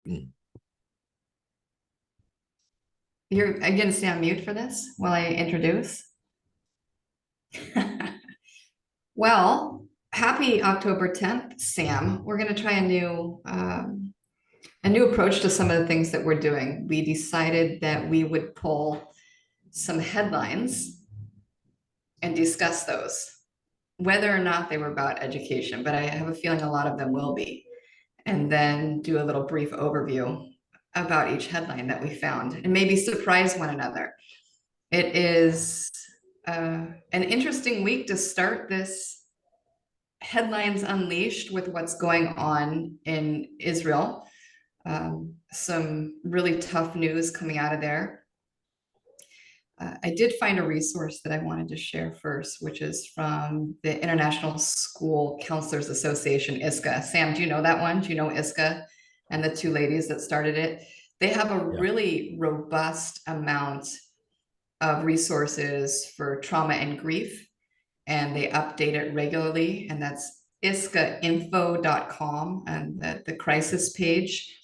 Mm. You're going to stay on mute for this while I introduce? Well, happy October 10th, Sam. We're going to try a new approach to some of the things that we're doing. We decided that we would pull some headlines and discuss those, whether or not they were about education, but I have a feeling a lot of them will be. And then do a little brief overview about each headline that we found and maybe surprise one another. It is an interesting week to start this headlines unleashed with what's going on in Israel. Some really tough news coming out of there. I did find a resource that I wanted to share first, which is from the International School Counselors Association, ISCA. Sam, do you know that one? Do you know ISCA and the two ladies that started it? They have a Yeah. really robust amount of resources for trauma and grief, and they update it regularly. And that's iscainfo.com and the crisis page.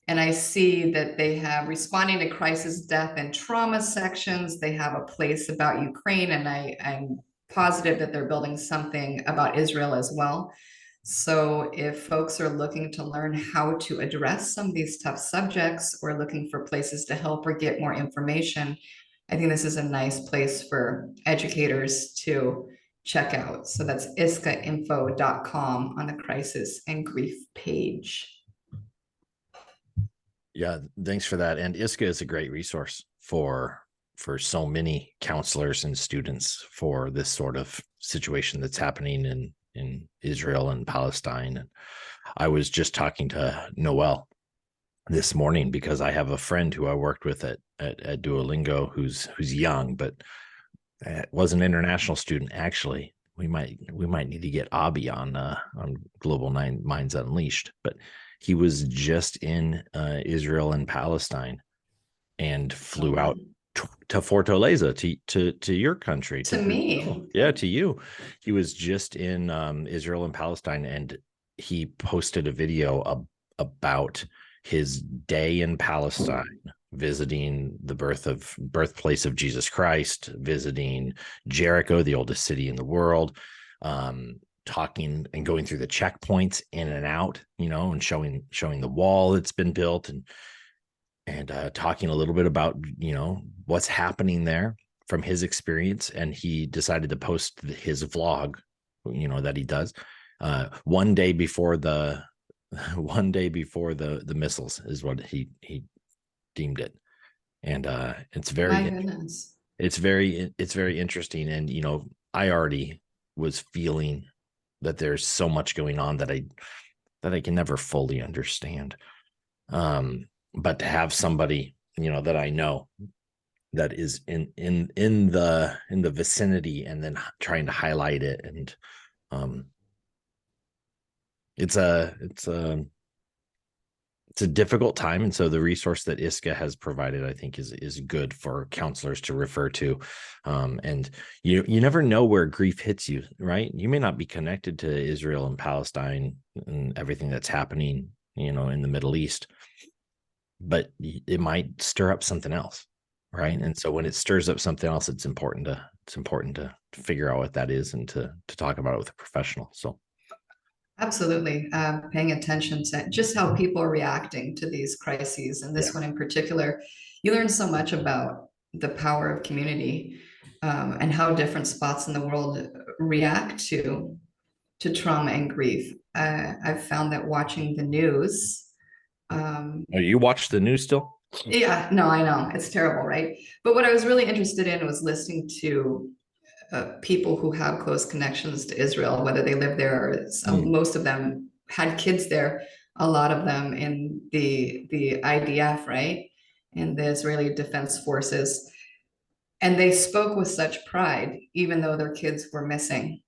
And I see that they have responding to crisis, death, and trauma sections. They have a place about Ukraine, and I'm positive that they're building something about Israel as well. So if folks are looking to learn how to address some of these tough subjects or looking for places to help or get more information, I think this is a nice place for educators to check out. So that's iscainfo.com on the crisis and grief page. Yeah, thanks for that. And ISCA is a great resource for so many counselors and students for this sort of situation that's happening in Israel and Palestine. And I was just talking to Noel this morning because I have a friend who I worked with at Duolingo who's young, but was an international student. Actually, we might need to get Abby on Global Nine Minds Unleashed, but he was just in Israel and Palestine and flew out to Fortaleza, to your country, To me. yeah, to you. He was just in Israel and Palestine, and he posted a video about his day in Palestine, visiting the birthplace of Jesus Christ, visiting Jericho, the oldest city in the world, talking and going through the checkpoints in and out, and showing the wall that's been built, and talking a little bit about what's happening there from his experience. And he decided to post his vlog, that he does one day before the missiles is what he deemed it. And it's My very goodness. it's very interesting. And I already was feeling that there's so much going on that I can never fully understand. But to have somebody that I know that is in the vicinity and then trying to highlight it, and it's a difficult time. And so the resource that ISCA has provided, I think, is good for counselors to refer to. And you never know where grief hits you, right? You may not be connected to Israel and Palestine and everything that's happening, in the Middle East, but it might stir up something else, right? And so when it stirs up something else, it's important to figure out what that is and to talk about it with a professional. So Absolutely. Paying attention to just how people are reacting to these crises, and yeah. this one in particular, you learn so much about the power of community, and how different spots in the world react to trauma and grief. I've found that watching the news, Oh, you watch the news still? yeah, no, I know it's terrible, right? But what I was really interested in was listening to people who have close connections to Israel, whether they live there or most of them had kids there, a lot of them in the IDF, right? In the Israeli Defense Forces. And they spoke with such pride, even though their kids were missing.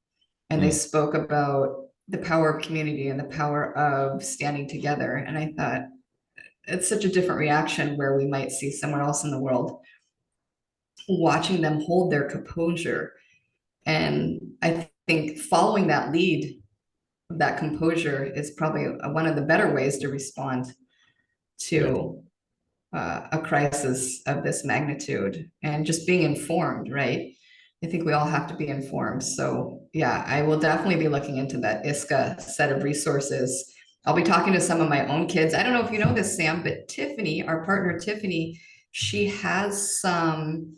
And they spoke about the power of community and the power of standing together. And I thought, it's such a different reaction where we might see somewhere else in the world, watching them hold their composure. And I think following that lead, that composure is probably one of the better ways to respond to a crisis of this magnitude, and just being informed, right? I think we all have to be informed. So yeah, I will definitely be looking into that ISCA set of resources. I'll be talking to some of my own kids. I don't know if you know this, Sam, but Tiffany, our partner Tiffany, she has some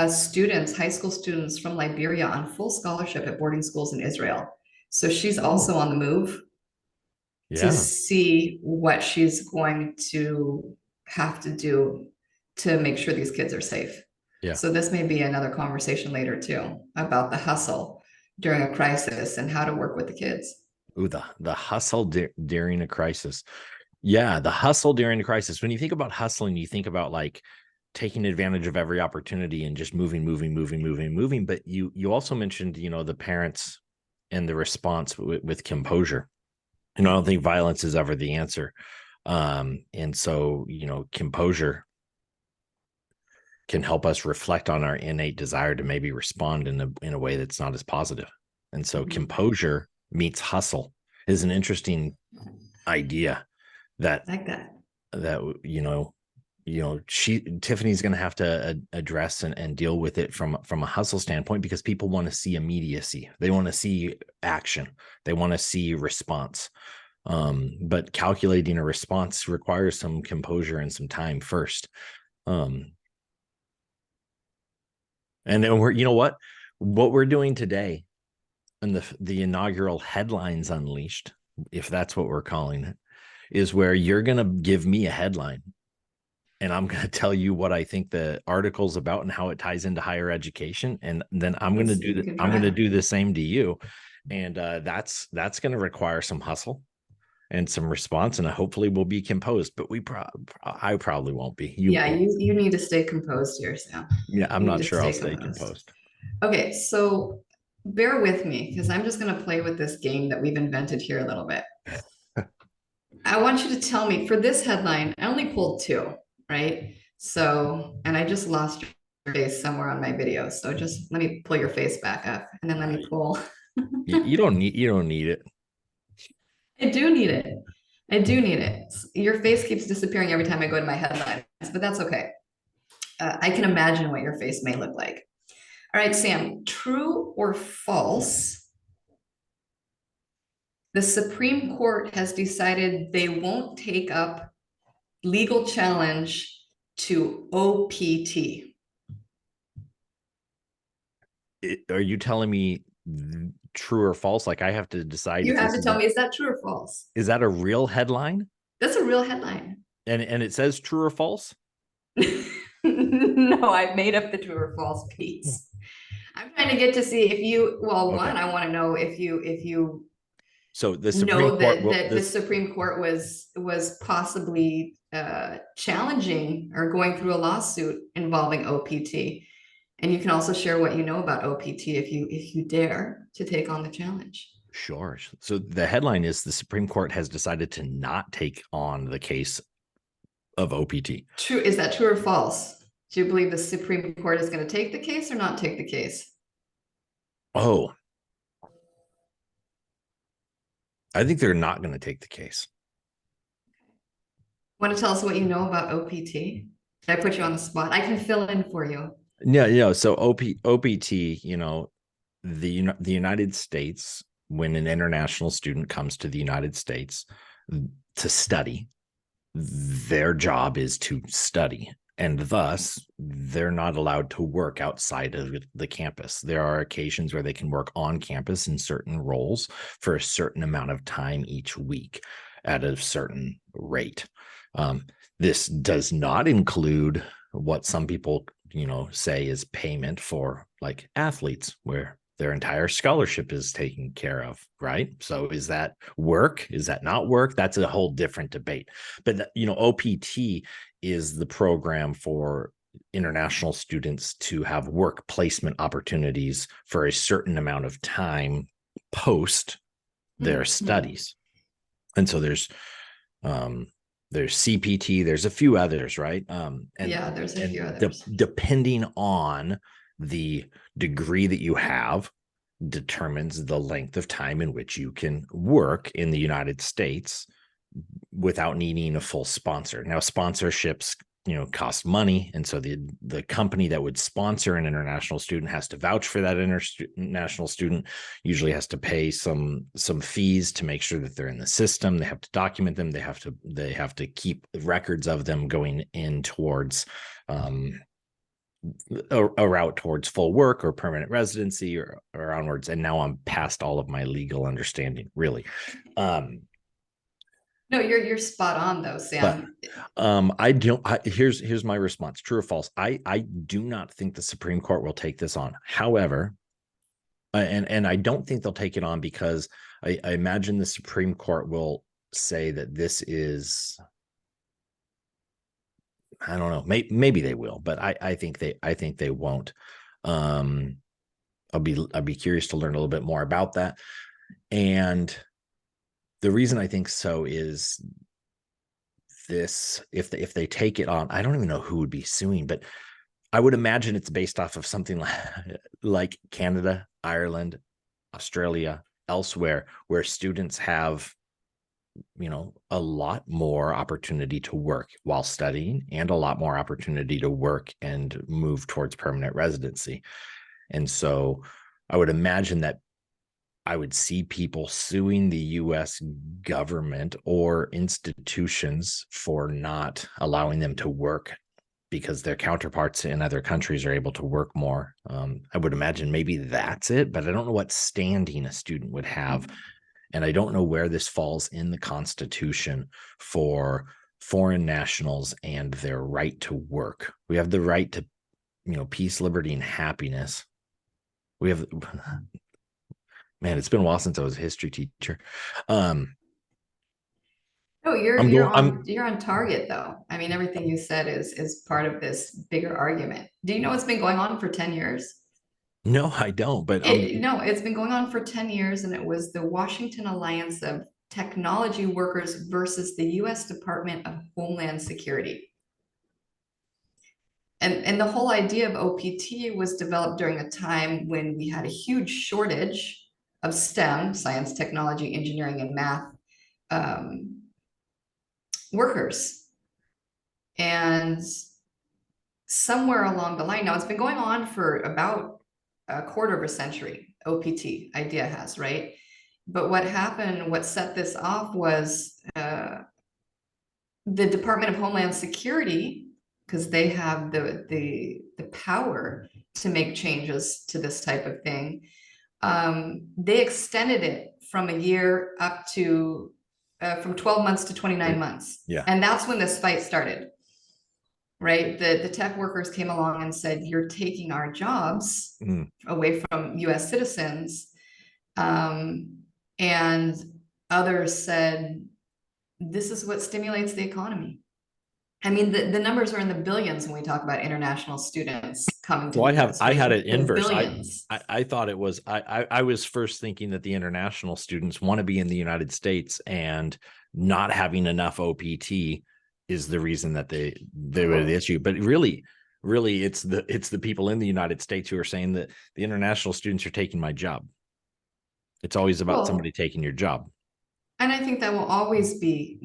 students, high school students from Liberia on full scholarship at boarding schools in Israel. So she's also on the move to Yeah. see what she's going to have to do to make sure these kids are safe. Yeah. So this may be another conversation later too about the hustle during a crisis and how to work with the kids. Ooh, the hustle during a crisis. Yeah, the hustle during a crisis. When you think about hustling, you think about like taking advantage of every opportunity and just moving. But you also mentioned, the parents and the response with composure. I don't think violence is ever the answer. And so, composure can help us reflect on our innate desire to maybe respond in a way that's not as positive. And so composure meets hustle is an interesting idea that like that. Tiffany's going to have to address and deal with it from a hustle standpoint, because people want to see immediacy. They want to see action. They want to see response. But calculating a response requires some composure and some time first. And then what we're doing today and the inaugural Headlines Unleashed, if that's what we're calling it, is where you're going to give me a headline and I'm going to tell you what I think the article's about and how it ties into higher education. And then I'm going to do that. I'm going to do the same to you. And that's going to require some hustle and some response, and hopefully we'll be composed, but I probably won't be. You need to stay composed here, Sam. Yeah, I'm not sure I'll stay composed. Okay, so bear with me because I'm just going to play with this game that we've invented here a little bit. I want you to tell me for this headline, I only pulled two, right? So, and I just lost your face somewhere on my video. So just let me pull your face back up and then let me pull. You don't need it. I do need it. I do need it. Your face keeps disappearing every time I go to my headlines, but that's okay. I can imagine what your face may look like. All right, Sam, true or false? The Supreme Court has decided they won't take up legal challenge to OPT. Are you telling me true or false? Like I have to decide. You have to tell me, is that true or false? Is that a real headline? That's a real headline. And it says true or false? No, I've made up the true or false piece. I'm trying to get to see if you, well, okay. One, I want to know if you so the Supreme Court that the Supreme Court was possibly challenging or going through a lawsuit involving OPT. And you can also share what you know about OPT if you dare to take on the challenge. Sure. So the headline is the Supreme Court has decided to not take on the case of OPT. True. Is that true or false? Do you believe the Supreme Court is going to take the case or not take the case? Oh, I think they're not going to take the case. Want to tell us what you know about OPT? Did I put you on the spot? I can fill in for you. Yeah. So OPT, the United States, when an international student comes to the United States to study, their job is to study. And thus, they're not allowed to work outside of the campus. There are occasions where they can work on campus in certain roles for a certain amount of time each week at a certain rate. This does not include what some people, say is payment for like athletes, where their entire scholarship is taken care of, right? So is that work? Is that not work? That's a whole different debate. But, OPT is the program for international students to have work placement opportunities for a certain amount of time post their studies. And so there's CPT, there's a few others, right? There's a few others. Depending on the degree that you have determines the length of time in which you can work in the United States without needing a full sponsor. Now, sponsorships, cost money, and so the company that would sponsor an international student has to vouch for that international student, usually has to pay some fees to make sure that they're in the system. They have to document them. They have to keep records of them going in towards a route towards full work or permanent residency or onwards. And now I'm past all of my legal understanding, really. No, you're spot on though, Sam. But here's my response. True or false? I do not think the Supreme Court will take this on. However, and I don't think they'll take it on because I imagine the Supreme Court will say that this is, I don't know, maybe they will, but I think they won't. I'll be curious to learn a little bit more about that. And the reason I think so is this: if they take it on, I don't even know who would be suing, but I would imagine it's based off of something like Canada, Ireland, Australia, elsewhere, where students have, a lot more opportunity to work while studying and a lot more opportunity to work and move towards permanent residency. And so I would imagine that I would see people suing the US government or institutions for not allowing them to work because their counterparts in other countries are able to work more. I would imagine maybe that's it, but I don't know what standing a student would have. And I don't know where this falls in the Constitution for foreign nationals and their right to work. We have the right to, peace, liberty, and happiness. We have, man, it's been a while since I was a history teacher. No, you're on target though. I mean, everything you said is part of this bigger argument. Do you know what's been going on for 10 years? No, I don't, but No, it's been going on for 10 years, and it was the Washington Alliance of Technology Workers versus the US Department of Homeland Security. And the whole idea of OPT was developed during a time when we had a huge shortage of STEM, science, technology, engineering, and math workers. And somewhere along the line, now it's been going on for about a quarter of a century, OPT idea has, right? But what happened, what set this off was the Department of Homeland Security, because they have the power to make changes to this type of thing. They extended it from a year up to from 12 months to 29 months. Yeah. And that's when this fight started, right? The tech workers came along and said, you're taking our jobs away from US citizens. And others said, this is what stimulates the economy. I mean, the numbers are in the billions when we talk about international students coming to. Well, I had it inverse. Billions. I thought it was, I was first thinking that the international students want to be in the United States, and not having enough OPT is the reason that they were the issue. But really it's the people in the United States who are saying that the international students are taking my job. It's always about somebody taking your job. And I think that will always be,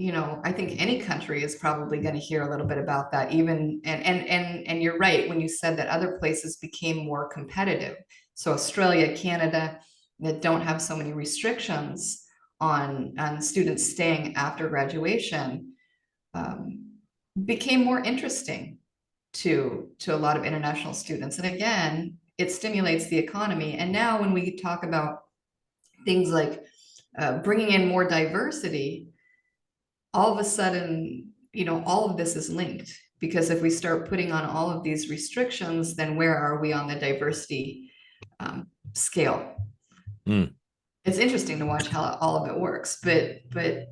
I think any country is probably going to hear a little bit about that, even, and you're right when you said that other places became more competitive. So Australia, Canada, that don't have so many restrictions on students staying after graduation, became more interesting to a lot of international students. And again, it stimulates the economy. And now when we talk about things like bringing in more diversity, all of a sudden, all of this is linked, because if we start putting on all of these restrictions, then where are we on the diversity scale? It's interesting to watch how all of it works, but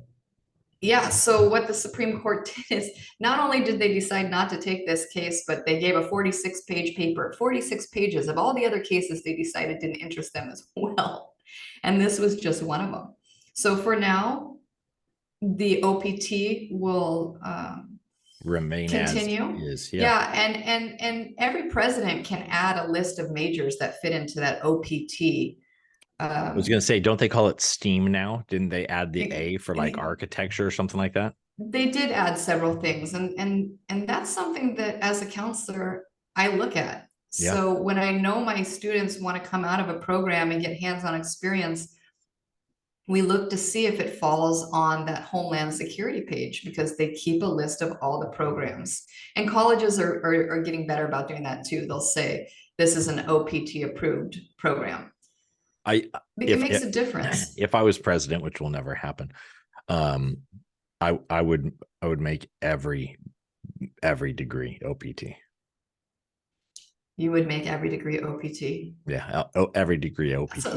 yeah. So what the Supreme Court did is, not only did they decide not to take this case, but they gave a 46-page paper, 46 pages of all the other cases they decided didn't interest them as well. And this was just one of them. So for now, the OPT will remain continue. As is. Yeah. And every president can add a list of majors that fit into that OPT I was going to say, don't they call it STEAM now? Didn't they add the Be- A for like architecture or something like that? They did add several things, and that's something that as a counselor I look at. Yeah. So when I know my students want to come out of a program and get hands-on experience, we look to see if it falls on that Homeland Security page because they keep a list of all the programs. And colleges are getting better about doing that too. They'll say, this is an OPT approved program. I It if makes a difference. if I was president, which will never happen, um, I would make every degree OPT. You would make every degree OPT. Yeah, every degree OPT.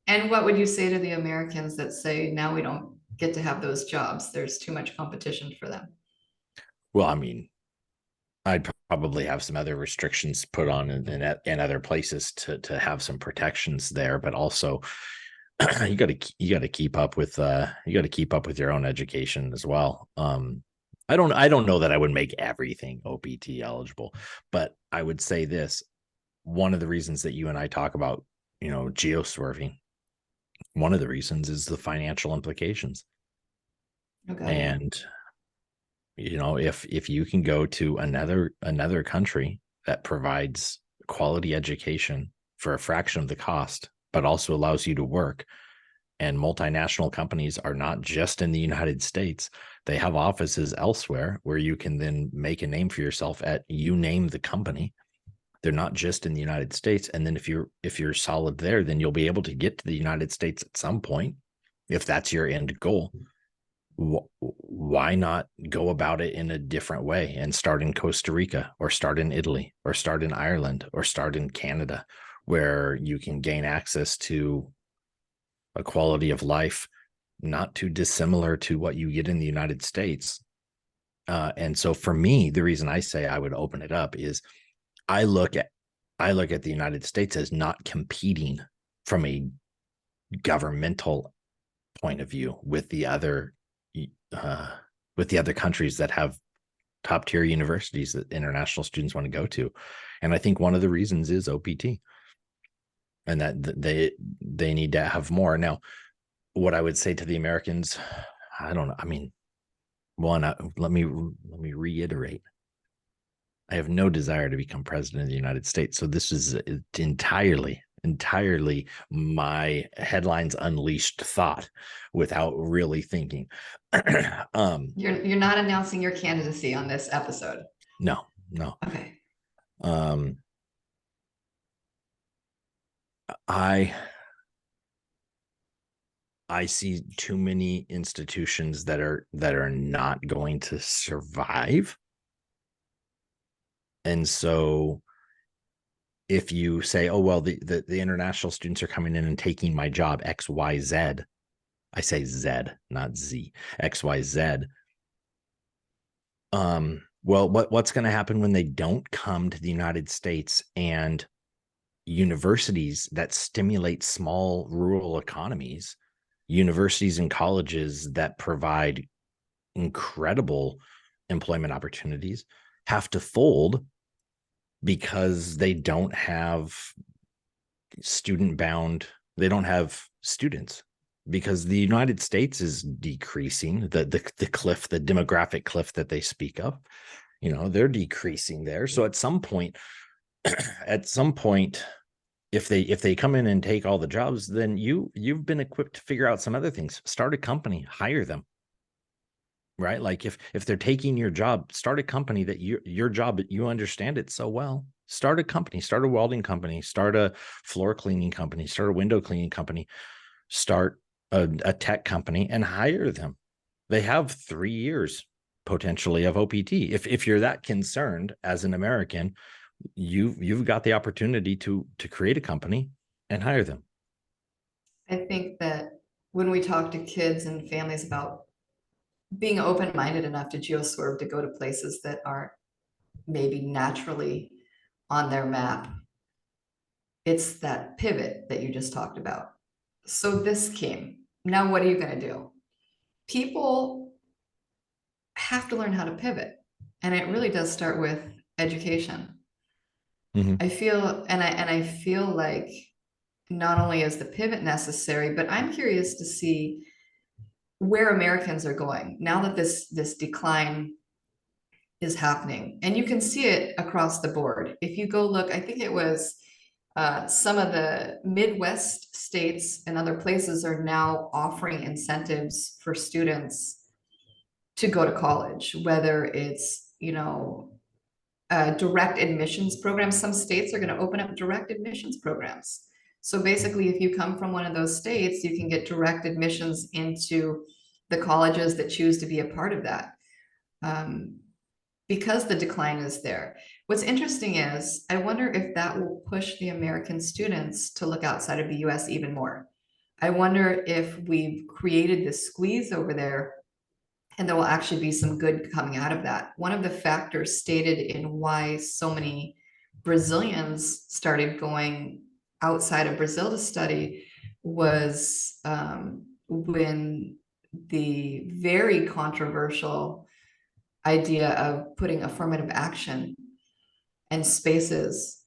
And what would you say to the Americans that say now we don't get to have those jobs? There's too much competition for them. Well, I mean, I'd probably have some other restrictions put on in other places to have some protections there, but also you got to keep up with your own education as well. I don't know that I would make everything OPT eligible, but I would say this: one of the reasons that you and I talk about, geoswerving, one of the reasons is the financial implications. Okay. And if you can go to another country that provides quality education for a fraction of the cost, but also allows you to work, and multinational companies are not just in the United States, they have offices elsewhere where you can then make a name for yourself at, you name the company. They're not just in the United States. And then if you're solid there, then you'll be able to get to the United States at some point if that's your end goal. Why not go about it in a different way and start in Costa Rica, or start in Italy, or start in Ireland, or start in Canada, where you can gain access to a quality of life not too dissimilar to what you get in the United States. And so for me, the reason I say I would open it up is I look at the United States as not competing from a governmental point of view with the other countries that have top tier universities that international students want to go to. And I think one of the reasons is OPT, and that they need to have more. Now, what I would say to the Americans, I don't know. I mean, one, let me reiterate. I have no desire to become president of the United States. So this is entirely my headlines unleashed thought without really thinking. You're not announcing your candidacy on this episode. No. Okay. Um, I see too many institutions that are not going to survive. And so if you say, oh, well, the international students are coming in and taking my job, XYZ, I say Z, not Z, XYZ. Well, what's going to happen when they don't come to the United States, and universities that stimulate small rural economies, universities and colleges that provide incredible employment opportunities, have to fold because they don't have they don't have students, because the United States is decreasing, the cliff, the demographic cliff that they speak of, they're decreasing there. So at some point, if they come in and take all the jobs, then you've been equipped to figure out some other things. Start a company, hire them. Right? Like if they're taking your job, start a company that your job, you understand it so well. Start a company, start a welding company, start a floor cleaning company, start a window cleaning company, start a tech company, and hire them. They have 3 years potentially of OPT. If you're that concerned as an American, you've got the opportunity to create a company and hire them. I think that when we talk to kids and families about being open-minded enough to geoswerve to go to places that aren't maybe naturally on their map, it's that pivot that you just talked about. So this came. Now, what are you going to do? People have to learn how to pivot. And it really does start with education. Mm-hmm. I feel, and I feel like not only is the pivot necessary, but I'm curious to see where Americans are going now that this decline is happening. And you can see it across the board. If you go look, I think it was some of the Midwest states and other places are now offering incentives for students to go to college, whether it's, direct admissions programs. Some states are going to open up direct admissions programs. So basically, if you come from one of those states, you can get direct admissions into the colleges that choose to be a part of that. Because the decline is there. What's interesting is, I wonder if that will push the American students to look outside of the US even more. I wonder if we've created this squeeze over there and there will actually be some good coming out of that. One of the factors stated in why so many Brazilians started going outside of Brazil to study was when the very controversial idea of putting affirmative action and spaces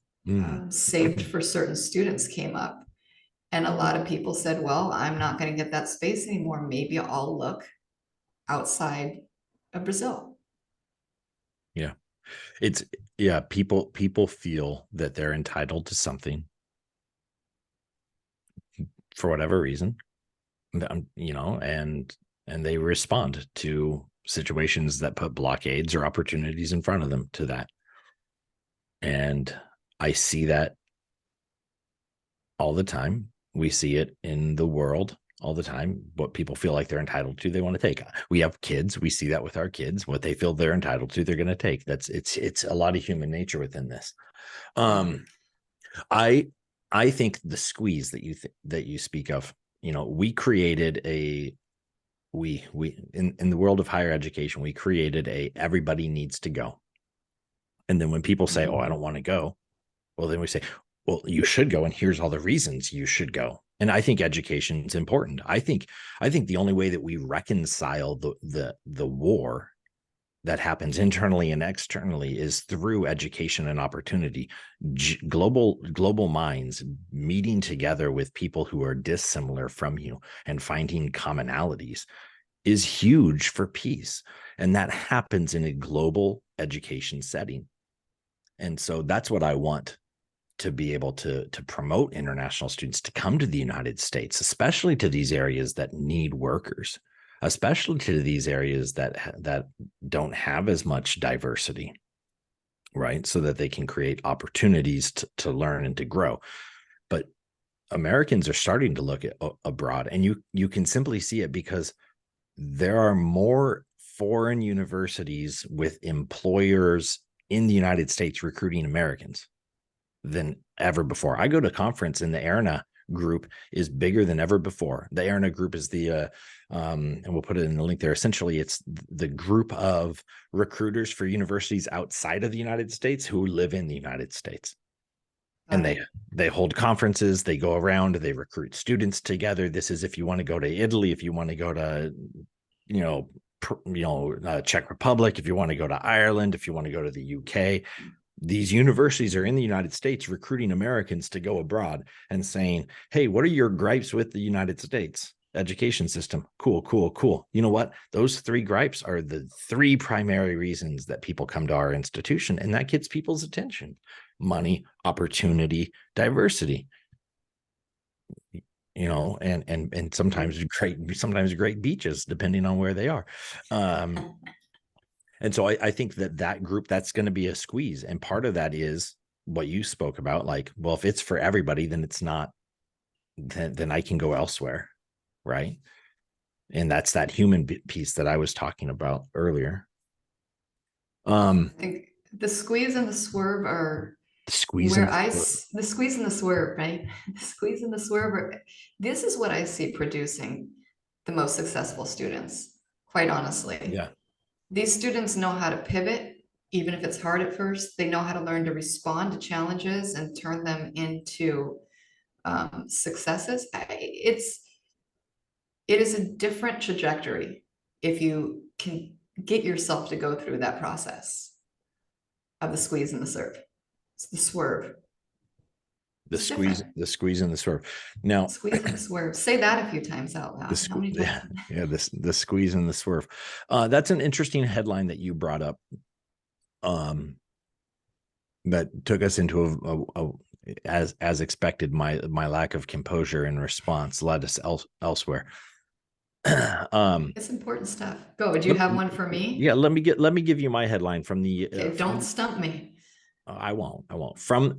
saved for certain students came up. And a lot of people said, well, I'm not going to get that space anymore. Maybe I'll look outside of Brazil. Yeah. It's yeah, people feel that they're entitled to something for whatever reason, and they respond to situations that put blockades or opportunities in front of them to that. And I see that all the time. We see it in the world all the time. What people feel like they're entitled to, they want to take. We have kids. We see that with our kids. What they feel they're entitled to, they're going to take. It's a lot of human nature within this. I think the squeeze that you speak of, we created we in the world of higher education, we created everybody needs to go. And then when people say, oh, I don't want to go, well, then we say, well, you should go, and here's all the reasons you should go. And I think education is important. I think the only way that we reconcile the war that happens internally and externally is through education and opportunity. Global minds meeting together with people who are dissimilar from you and finding commonalities is huge for peace. And that happens in a global education setting. And so that's what I want to be able to promote international students to come to the United States, especially to these areas that need workers, especially to these areas that don't have as much diversity, right? So that they can create opportunities to learn and to grow. But Americans are starting to look at abroad, and you can simply see it because there are more foreign universities with employers in the United States recruiting Americans than ever before. I go to a conference, and the ERNA group is bigger than ever before. The ERNA group is the and we'll put it in the link there. Essentially, it's the group of recruiters for universities outside of the United States who live in the United States. And they hold conferences, they go around, they recruit students together. This is if you want to go to Italy, if you want to go to Czech Republic, if you want to go to Ireland, if you want to go to the UK. These universities are in the United States recruiting Americans to go abroad and saying, hey, what are your gripes with the United States education system? Cool. You know what? Those 3 gripes are the 3 primary reasons that people come to our institution, and that gets people's attention: money, opportunity, diversity. And sometimes great beaches, depending on where they are. And so I think that group, that's going to be a squeeze. And part of that is what you spoke about, like, well, if it's for everybody, then it's not, then I can go elsewhere. Right. And that's that human piece that I was talking about earlier. I think the squeeze and the swerve are the squeeze the squeeze and the swerve, right? The squeeze and the swerve this is what I see producing the most successful students, quite honestly. Yeah. These students know how to pivot, even if it's hard at first. They know how to learn to respond to challenges and turn them into successes. It is a different trajectory if you can get yourself to go through that process of the squeeze and the swerve. It's the swerve. It's different. The squeeze and the swerve. Now, Squeeze and swerve. Say that a few times out loud. How many times? yeah, the squeeze and the swerve. That's an interesting headline that you brought up. That took us into as expected. My lack of composure in response led us elsewhere. It's important stuff. Go. Would you have one for me? Yeah, let me give you my headline from the Okay, don't stump me. I won't from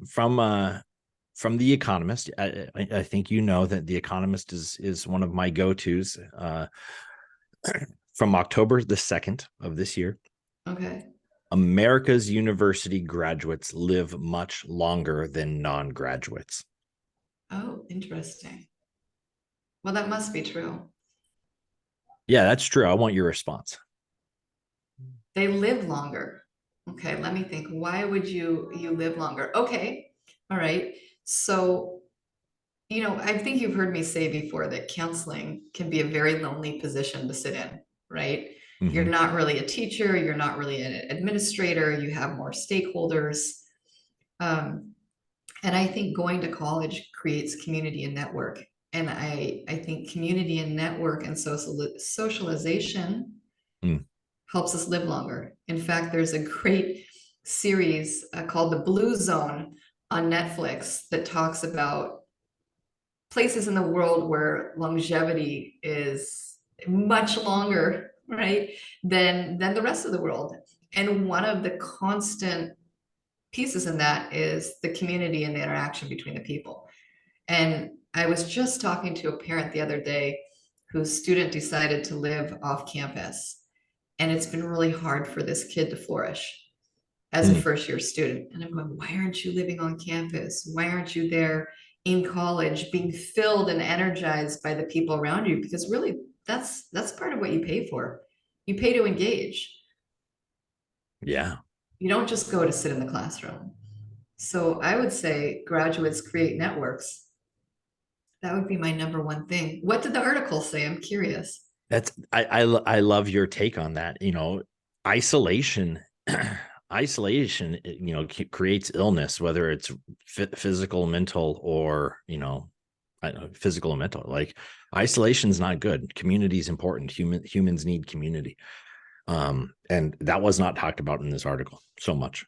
the Economist. I think you know that the Economist is one of my go-tos from October the 2nd of this year. Okay. America's university graduates live much longer than non-graduates. Oh, interesting. Well, that must be true. Yeah, that's true. I want your response. They live longer. Okay, let me think. Why would you live longer? Okay. All right. So, I think you've heard me say before that counseling can be a very lonely position to sit in, right? You're Mm-hmm. not really a teacher, you're not really an administrator, you have more stakeholders. Um, and I think going to college creates community and network. And I think community and network and socialization Mm. helps us live longer. In fact, there's a great series called The Blue Zone on Netflix that talks about places in the world where longevity is much longer, right, than the rest of the world. And one of the constant pieces in that is the community and the interaction between the people. And I was just talking to a parent the other day whose student decided to live off campus. And it's been really hard for this kid to flourish as a Mm. first year student. And I'm going, why aren't you living on campus? Why aren't you there in college being filled and energized by the people around you? Because really, that's part of what you pay for. You pay to engage. Yeah. You don't just go to sit in the classroom. So I would say graduates create networks. That would be my number one thing. What did the article say? I'm curious. That's I love your take on that. Isolation isolation, creates illness, whether it's physical, mental, or I don't know, physical and mental. Like, isolation is not good. Community is important. Humans need community. And that was not talked about in this article so much.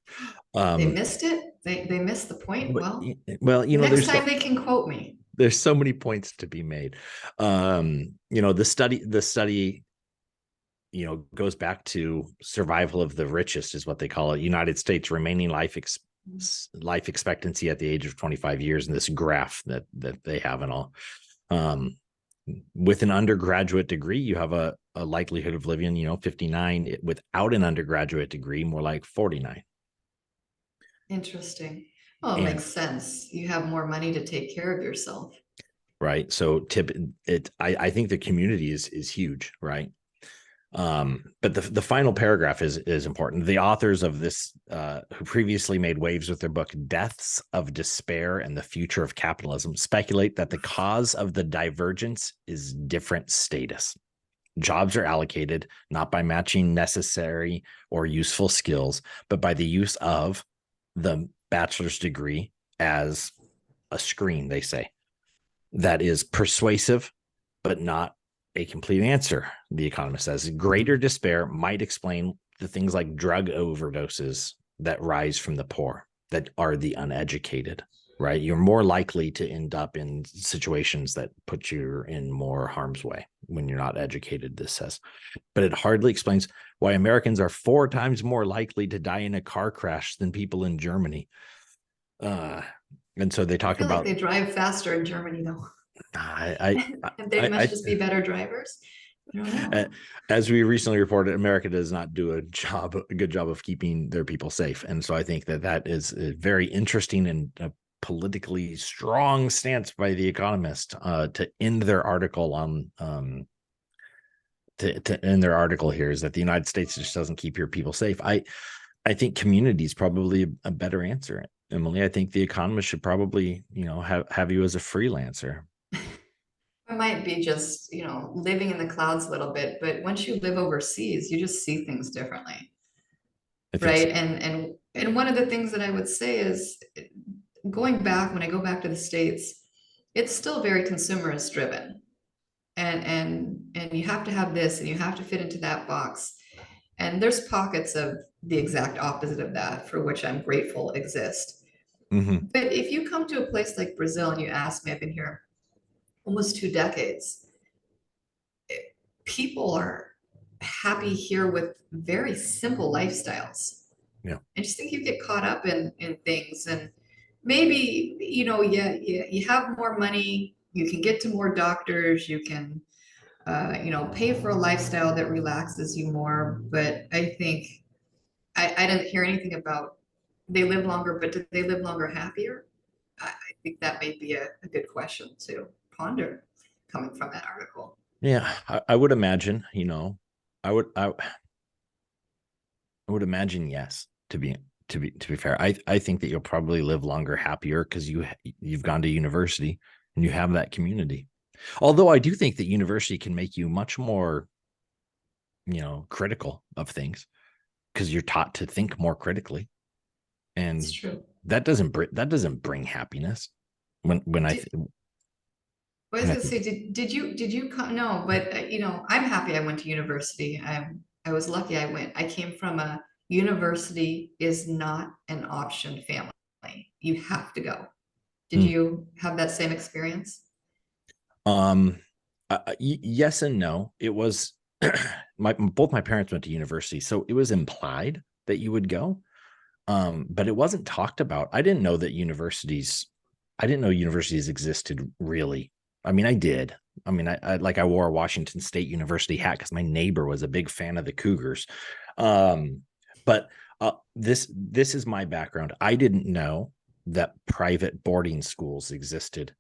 They um missed it. They missed the point. but, Well, well, next time they can quote me. there's so many points to be made. The study goes back to survival of the richest, is what they call it. United States remaining life expectancy at the age of 25 years, in this graph that they have and all. With an undergraduate degree, you have a likelihood of living 59. Without an undergraduate degree, more like 49. Interesting. Well, it And makes sense. You have more money to take care of yourself. right, so I think the community is huge, right? But the final paragraph is important. The authors of this, who previously made waves with their book Deaths of Despair and the Future of Capitalism, speculate that the cause of the divergence is different status. Jobs are allocated not by matching necessary or useful skills, but by the use of the bachelor's degree as a screen, they say, that is persuasive, but not a complete answer. The Economist says greater despair might explain the things like drug overdoses that rise from the poor, that are the uneducated, right? You're more likely to end up in situations that put you in more harm's way when you're not educated, this says. But it hardly explains why Americans are 4 times more likely to die in a car crash than people in Germany. And so they I talk feel like about, they drive faster in Germany, though. I, And they I, must just be better drivers. I don't know. as we recently reported, America does not do a good job of keeping their people safe. And so I think that is a very interesting and a politically strong stance by The Economist, to end their article on, to end their article here, is that the United States just doesn't keep your people safe. I think community is probably a better answer, Emily. I think The Economist should probably, have you as a freelancer. I might be just, living in the clouds a little bit, but once you live overseas, you just see things differently. I think so. Right. And one of the things that I would say is going back, when I go back to the States, it's still very consumerist driven. And you have to have this and you have to fit into that box. And there's pockets of the exact opposite of that for which I'm grateful exist. Hmm. But if you come to a place like Brazil and you ask me, I've been here almost 2 decades, people are happy here with very simple lifestyles. Yeah. I just think you get caught up in things, and maybe, you have more money, you can get to more doctors, you can, pay for a lifestyle that relaxes you more. But I think I didn't hear anything about they live longer, but do they live longer happier? I think that may be a good question to ponder coming from that article. Yeah. I would imagine, I would, I would imagine yes. To be fair, I think that you'll probably live longer, happier because you've gone to university and you have that community. Although I do think that university can make you much more, critical of things because you're taught to think more critically, It's and true. that doesn't bring happiness. When I Did, I was when I gonna think, say, did you come? No, but I'm happy I went to university. I was lucky I went. I came from a university is not an option family. You have to go. Did hmm, you have that same experience? um, yes and no. It was my both my parents went to university, so it was implied that you would go, but it wasn't talked about. I didn't know universities existed really. I mean, I did. I mean, I wore a Washington State University hat because my neighbor was a big fan of the Cougars. Um, but this is my background. I didn't know that private boarding schools existed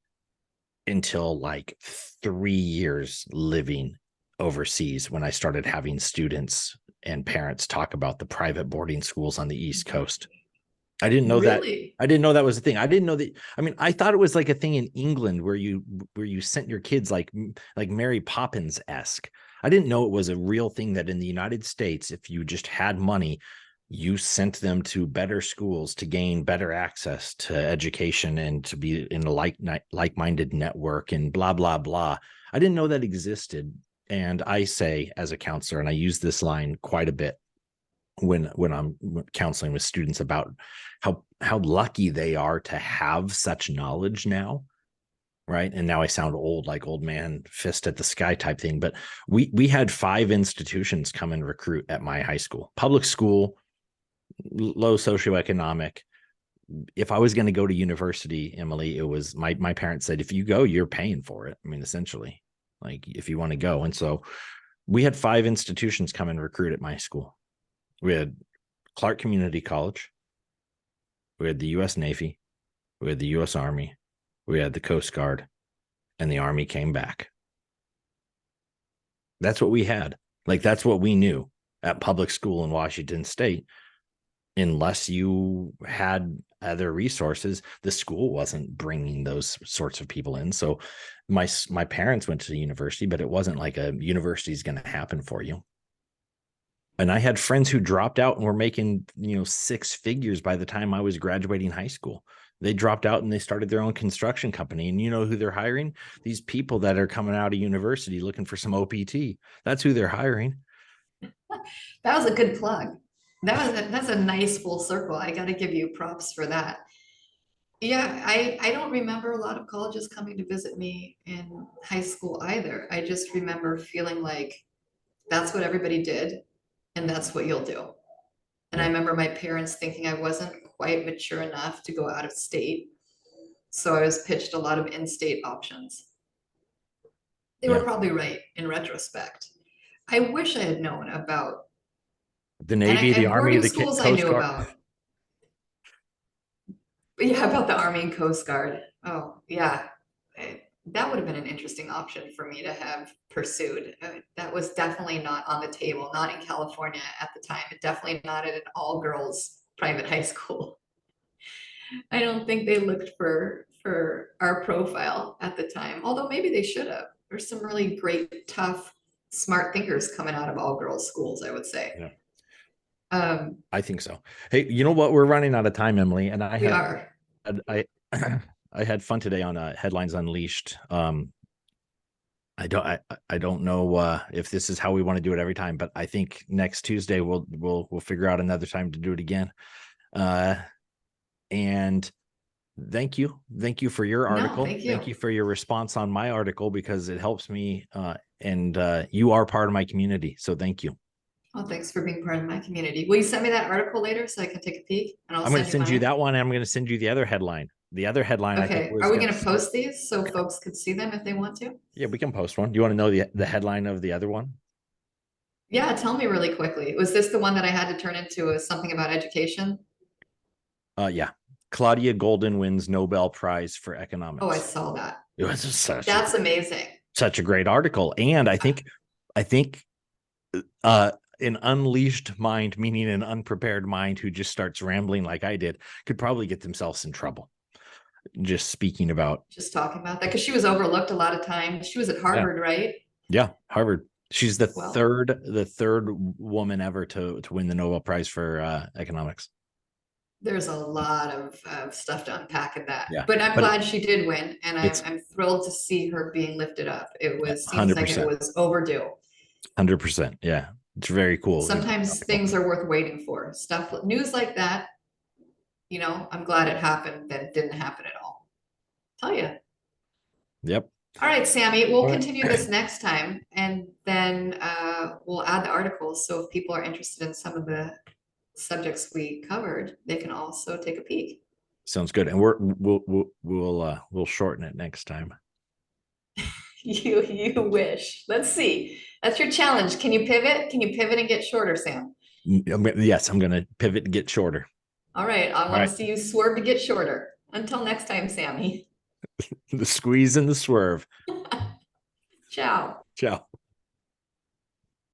until like 3 years living overseas when I started having students and parents talk about the private boarding schools on the East Coast. I didn't know that. Really? I didn't know that was a thing. I didn't know that. I mean, I thought it was like a thing in England where you sent your kids like Mary Poppins esque. I didn't know it was a real thing that in the United States, if you just had money, you sent them to better schools to gain better access to education and to be in a like-minded network and blah blah blah. I didn't know that existed. And I say as a counselor, and I use this line quite a bit when I'm counseling with students about how lucky they are to have such knowledge now, right? And now I sound old, like old man fist at the sky type thing, but we had 5 institutions come and recruit at my high school. Public school, low socioeconomic. If I was going to go to university, Emily, it was my parents said, if you go, you're paying for it. I mean, essentially, like if you want to go. And so we had 5 institutions come and recruit at my school. We had Clark Community College, we had the U.S. Navy, we had the U.S. Army, we had the Coast Guard, and the Army came back. That's what we had. Like, that's what we knew at public school in Washington State. Unless you had other resources, the school wasn't bringing those sorts of people in. So my parents went to the university, but it wasn't like a university is going to happen for you. And I had friends who dropped out and were making, 6 figures by the time I was graduating high school. They dropped out and they started their own construction company. And you know who they're hiring? These people that are coming out of university looking for some OPT. That's who they're hiring. That was a good plug. That's a nice full circle. I got to give you props for that. Yeah, I don't remember a lot of colleges coming to visit me in high school either. I just remember feeling like that's what everybody did and that's what you'll do. And I Yeah. remember my parents thinking I wasn't quite mature enough to go out of state. So I was pitched a lot of in-state options. They were Yeah. probably right in retrospect. I wish I had known about, The Navy, the and Army, boarding the schools I Coast knew Guard. about. But yeah, about the Army and Coast Guard. Oh, yeah. That would have been an interesting option for me to have pursued. That was definitely not on the table, not in California at the time, and definitely not at an all-girls private high school. I don't think they looked for our profile at the time, although maybe they should have. There's some really great, tough, smart thinkers coming out of all-girls schools, I would say. Yeah. Um, I think so. Hey, you know what? We're running out of time, Emily, and I we have are. I I had fun today on Headlines Unleashed. I don't know if this is how we want to do it every time, but I think next Tuesday we'll figure out another time to do it again. And thank you for your No, article. thank Thank you. you for your response on my article, because it helps me. And you are part of my community, so thank you. Oh, thanks for being part of my community. Will you send me that article later so I can take a peek? And I'll I'm going send to you send you mine. that one, and I'm going to send you the other headline. The other headline I think Okay. was Are we going going to to post these so folks could see them if they want to? Yeah, we can post one. Do you want to know the headline of the other one? Yeah, tell me really quickly. Was this the one that I had to turn into something about education? Yeah. Claudia Golden wins Nobel Prize for Oh, I economics. saw that. It was That's amazing. such a great article. And I think an unleashed mind, meaning an unprepared mind who just starts rambling like I did, could probably get themselves in trouble. Just speaking about, Just talking about that because she was overlooked a lot of times. She was at yeah, Harvard, right? yeah, Harvard. She's Well, the third woman ever to win the Nobel Prize for economics. there's a lot of stuff to unpack in that. Yeah, But I'm but glad she did win, and it's I'm thrilled to see her being lifted up. It was seems like it 100%, was overdue. 100%. Yeah, it's very cool. It's a great Sometimes article. things are worth waiting for. Stuff news like that, I'm glad it happened that it didn't happen at all. Tell you. Yep. All right, Sammy, we'll All right. continue this next time and then we'll add the articles. So if people are interested in some of the subjects we covered, they can also take a peek. Sounds good. And we'll shorten it next time. You wish. Let's see. That's your challenge. Can you pivot? Can you pivot and get shorter, Sam? Yes, I'm going to pivot and get shorter. All right. I All want right. to see you swerve to get shorter. Until next time, Sammy. The squeeze and the swerve. Ciao. Ciao.